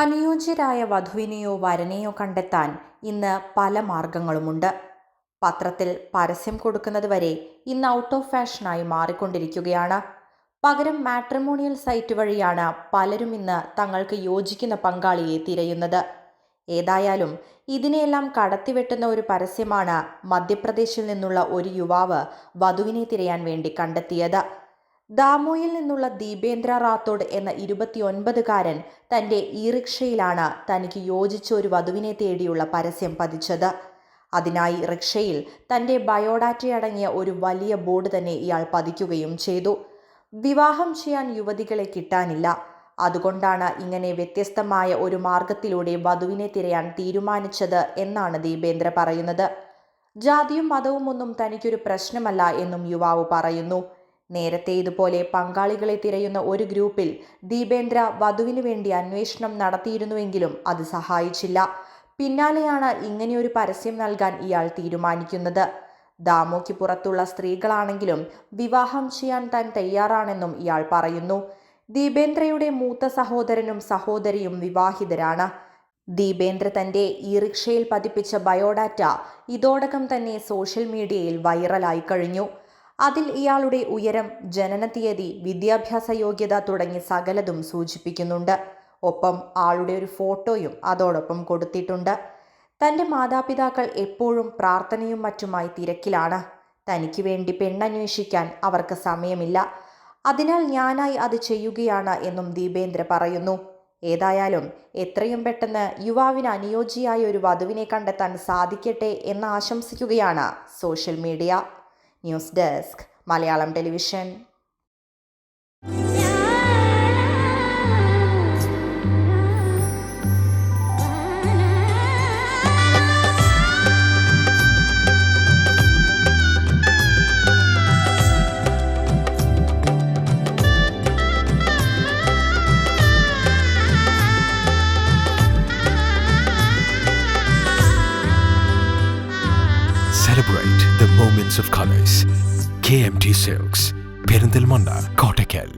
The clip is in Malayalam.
അനുയോജ്യരായ വധുവിനെയോ വരനെയോ കണ്ടെത്താൻ ഇന്ന് പല മാർഗങ്ങളുമുണ്ട്. പത്രത്തിൽ പരസ്യം കൊടുക്കുന്നത് വരെ ഇന്ന് ഔട്ട് ഓഫ് ഫാഷനായി മാറിക്കൊണ്ടിരിക്കുകയാണ്. പകരം മാട്രിമോണിയൽ സൈറ്റ് വഴിയാണ് പലരും ഇന്ന് തങ്ങൾക്ക് യോജിക്കുന്ന പങ്കാളിയെ തിരയുന്നത്. ഏതായാലും ഇതിനെയെല്ലാം കടത്തിവെട്ടുന്ന ഒരു പരസ്യമാണ് മധ്യപ്രദേശിൽ നിന്നുള്ള ഒരു യുവാവ് വധുവിനെ തിരയാൻ വേണ്ടി കണ്ടെത്തിയത്. ദാമോയിൽ നിന്നുള്ള ദീപേന്ദ്ര റാത്തോഡ് എന്ന 29കാരൻ തൻ്റെ റിക്ഷയിലാണ് തനിക്ക് യോജിച്ച ഒരു വധുവിനെ തേടിയുള്ള പരസ്യം പതിച്ചത്. അതിനായി റിക്ഷയിൽ തൻ്റെ ബയോഡാറ്റയടങ്ങിയ ഒരു വലിയ ബോർഡ് തന്നെ ഇയാൾ പതിക്കുകയും ചെയ്തു. വിവാഹം ചെയ്യാൻ യുവതികളെ കിട്ടാനില്ല, അതുകൊണ്ടാണ് ഇങ്ങനെ വ്യത്യസ്തമായ ഒരു മാർഗത്തിലൂടെ വധുവിനെ തിരയാൻ തീരുമാനിച്ചത് എന്നാണ് ദീപേന്ദ്ര പറയുന്നത്. ജാതിയും മതവും ഒന്നും തനിക്കൊരു പ്രശ്നമല്ല എന്നും യുവാവ് പറയുന്നു. നേരത്തെ ഇതുപോലെ പങ്കാളികളെ തിരയുന്ന ഒരു ഗ്രൂപ്പിൽ ദീപേന്ദ്ര വധുവിനു വേണ്ടി അന്വേഷണം നടത്തിയിരുന്നുവെങ്കിലും അത് സഹായിച്ചില്ല. പിന്നാലെയാണ് ഇങ്ങനെയൊരു പരസ്യം നൽകാൻ ഇയാൾ തീരുമാനിക്കുന്നത്. ദാമോയ്ക്ക് പുറത്തുള്ള സ്ത്രീകളാണെങ്കിലും വിവാഹം ചെയ്യാൻ താൻ തയ്യാറാണെന്നും ഇയാൾ പറയുന്നു. ദീപേന്ദ്രയുടെ മൂത്ത സഹോദരനും സഹോദരിയും വിവാഹിതരാണ്. ദീപേന്ദ്ര തൻ്റെ റിക്ഷയിൽ പതിപ്പിച്ച ബയോഡാറ്റ ഇതോടകം തന്നെ സോഷ്യൽ മീഡിയയിൽ വൈറലായി കഴിഞ്ഞു. അതിൽ ഇയാളുടെ ഉയരം, ജനനതീയതി, വിദ്യാഭ്യാസ യോഗ്യത തുടങ്ങി സകലതും സൂചിപ്പിക്കുന്നുണ്ട്. ഒപ്പം ആളുടെ ഒരു ഫോട്ടോയും അതോടൊപ്പം കൊടുത്തിട്ടുണ്ട്. തൻ്റെ മാതാപിതാക്കൾ എപ്പോഴും പ്രാർത്ഥനയും മറ്റുമായി തിരക്കിലാണ്. തനിക്ക് വേണ്ടി പെണ്ണന്വേഷിക്കാൻ അവർക്ക് സമയമില്ല. അതിനാൽ ഞാനായി അത് ചെയ്യുകയാണ് എന്നും ദീപേന്ദ്ര പറയുന്നു. ഏതായാലും എത്രയും പെട്ടെന്ന് യുവാവിന് അനുയോജ്യയായ ഒരു വധുവിനെ കണ്ടെത്താൻ സാധിക്കട്ടെ എന്ന് ആശംസിക്കുകയാണ് social media. News desk Malayalam television. Celebrate the moments of colors. KMT Silks, Perindalmanda, Kottakkal.